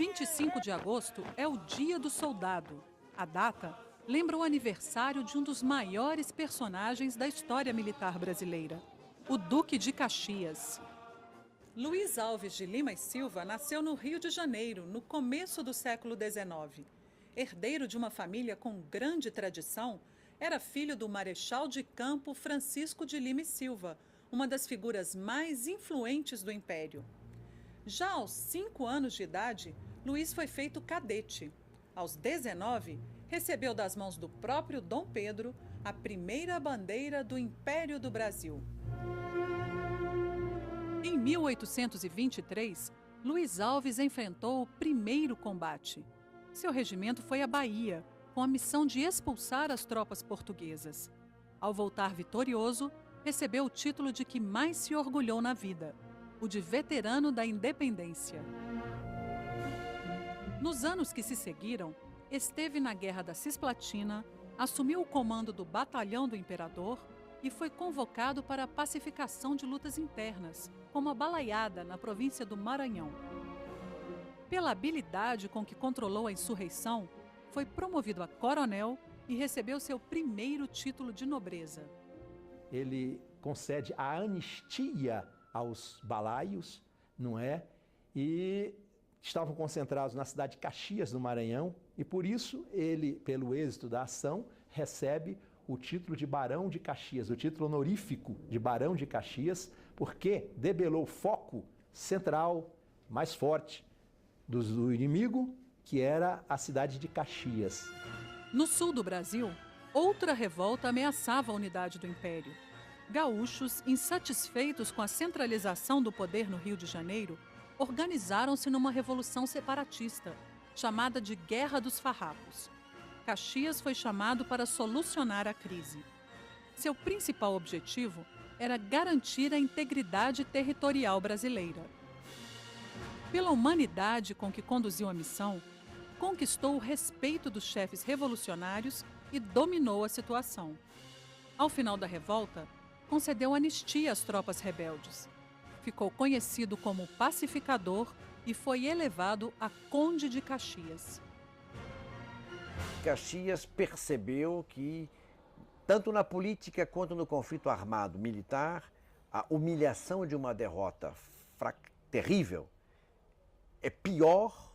25 de agosto é o Dia do Soldado. A data lembra o aniversário de um dos maiores personagens da história militar brasileira, o Duque de Caxias. Luiz Alves de Lima e Silva nasceu no Rio de Janeiro, no começo do século XIX. Herdeiro de uma família com grande tradição, era filho do marechal de campo Francisco de Lima e Silva, uma das figuras mais influentes do Império. Já aos 5 anos de idade, Luiz foi feito cadete. Aos 19, recebeu das mãos do próprio Dom Pedro a primeira bandeira do Império do Brasil. Em 1823, Luiz Alves enfrentou o primeiro combate. Seu regimento foi à Bahia, com a missão de expulsar as tropas portuguesas. Ao voltar vitorioso, recebeu o título de que mais se orgulhou na vida, o de veterano da independência. Nos anos que se seguiram, esteve na Guerra da Cisplatina, assumiu o comando do Batalhão do Imperador e foi convocado para a pacificação de lutas internas, como a Balaiada, na província do Maranhão. Pela habilidade com que controlou a insurreição, foi promovido a coronel e recebeu seu primeiro título de nobreza. Ele concede a anistia aos balaios, não é? E estavam concentrados na cidade de Caxias, no Maranhão, e por isso ele, pelo êxito da ação, recebe o título de Barão de Caxias, o título honorífico de Barão de Caxias, porque debelou o foco central, mais forte, do inimigo, que era a cidade de Caxias. No sul do Brasil, outra revolta ameaçava a unidade do Império. Gaúchos, insatisfeitos com a centralização do poder no Rio de Janeiro, organizaram-se numa revolução separatista, chamada de Guerra dos Farrapos. Caxias foi chamado para solucionar a crise. Seu principal objetivo era garantir a integridade territorial brasileira. Pela humanidade com que conduziu a missão, conquistou o respeito dos chefes revolucionários e dominou a situação. Ao final da revolta, concedeu anistia às tropas rebeldes. Ficou conhecido como pacificador e foi elevado a Conde de Caxias. Caxias percebeu que, tanto na política quanto no conflito armado militar, a humilhação de uma derrota terrível é pior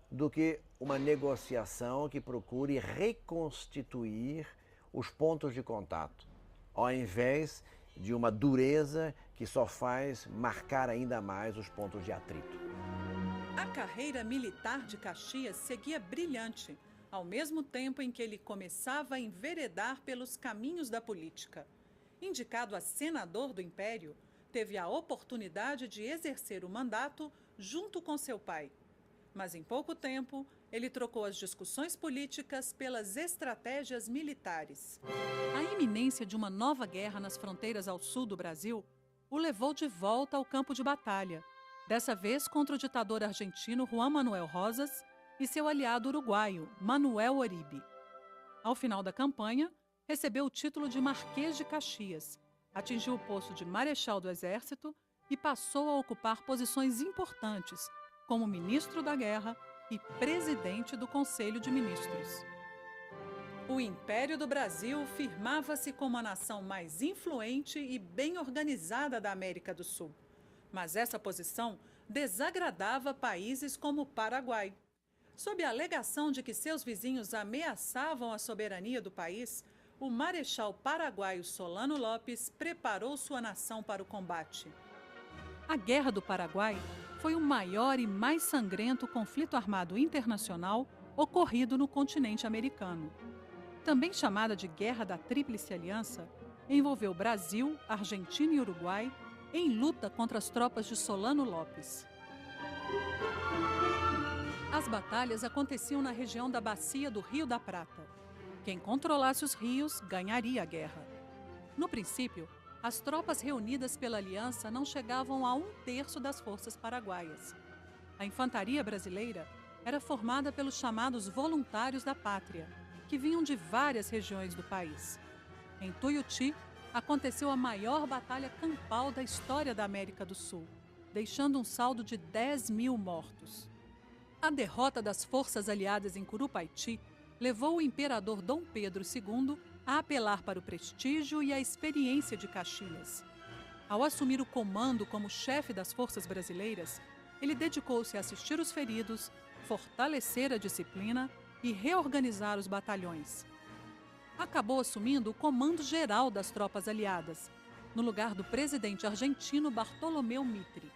do que uma negociação que procure reconstituir os pontos de contato, ao invés de uma dureza que só faz marcar ainda mais os pontos de atrito. A carreira militar de Caxias seguia brilhante, ao mesmo tempo em que ele começava a enveredar pelos caminhos da política. Indicado a senador do Império, teve a oportunidade de exercer o mandato junto com seu pai. Mas em pouco tempo, ele trocou as discussões políticas pelas estratégias militares. A iminência de uma nova guerra nas fronteiras ao sul do Brasil o levou de volta ao campo de batalha, dessa vez contra o ditador argentino Juan Manuel Rosas e seu aliado uruguaio, Manuel Oribe. Ao final da campanha, recebeu o título de Marquês de Caxias, atingiu o posto de Marechal do Exército e passou a ocupar posições importantes, como ministro da Guerra e presidente do Conselho de Ministros. O Império do Brasil firmava-se como a nação mais influente e bem organizada da América do Sul. Mas essa posição desagradava países como o Paraguai. Sob a alegação de que seus vizinhos ameaçavam a soberania do país, o marechal paraguaio Solano Lopes preparou sua nação para o combate. A Guerra do Paraguai foi o maior e mais sangrento conflito armado internacional ocorrido no continente americano. Também chamada de Guerra da Tríplice Aliança, envolveu Brasil, Argentina e Uruguai em luta contra as tropas de Solano Lopes. As batalhas aconteciam na região da bacia do Rio da Prata. Quem controlasse os rios ganharia a guerra. No princípio, as tropas reunidas pela aliança não chegavam a 1/3 das forças paraguaias. A infantaria brasileira era formada pelos chamados voluntários da pátria, que vinham de várias regiões do país. Em Tuiuti, aconteceu a maior batalha campal da história da América do Sul, deixando um saldo de 10.000 mortos. A derrota das forças aliadas em Curupaiti levou o imperador Dom Pedro II a apelar para o prestígio e a experiência de Caxias. Ao assumir o comando como chefe das forças brasileiras, ele dedicou-se a assistir os feridos, fortalecer a disciplina e reorganizar os batalhões. Acabou assumindo o comando geral das tropas aliadas, no lugar do presidente argentino Bartolomeu Mitre.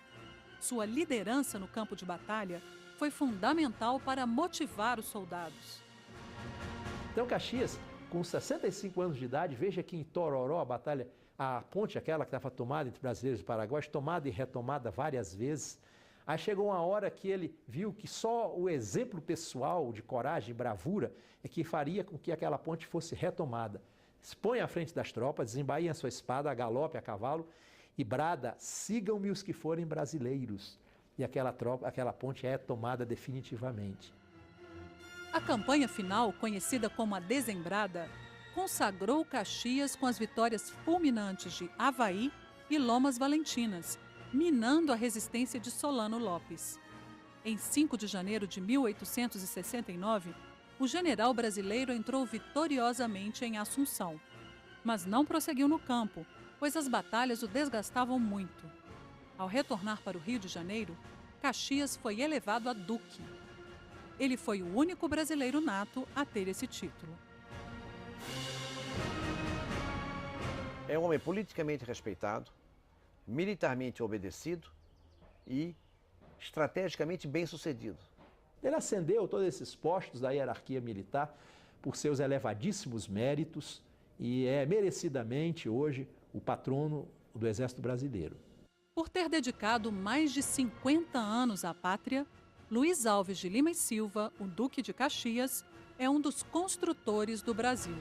Sua liderança no campo de batalha foi fundamental para motivar os soldados. Então Caxias, com 65 anos de idade, veja que em Tororó a ponte aquela que estava tomada entre brasileiros e paraguaios, tomada e retomada várias vezes. Aí chegou uma hora que ele viu que só o exemplo pessoal de coragem e bravura é que faria com que aquela ponte fosse retomada. Se põe à frente das tropas, desembainha sua espada, a galope, a cavalo e brada: sigam-me os que forem brasileiros. E aquela ponte é tomada definitivamente. A campanha final, conhecida como a Dezembrada, consagrou Caxias com as vitórias fulminantes de Avaí e Lomas Valentinas, minando a resistência de Solano Lopes. Em 5 de janeiro de 1869, o general brasileiro entrou vitoriosamente em Assunção, mas não prosseguiu no campo, pois as batalhas o desgastavam muito. Ao retornar para o Rio de Janeiro, Caxias foi elevado a duque. Ele foi o único brasileiro nato a ter esse título. É um homem politicamente respeitado, militarmente obedecido e estrategicamente bem-sucedido. Ele ascendeu todos esses postos da hierarquia militar por seus elevadíssimos méritos e é merecidamente hoje o patrono do Exército Brasileiro. Por ter dedicado mais de 50 anos à pátria, Luiz Alves de Lima e Silva, o Duque de Caxias, é um dos construtores do Brasil.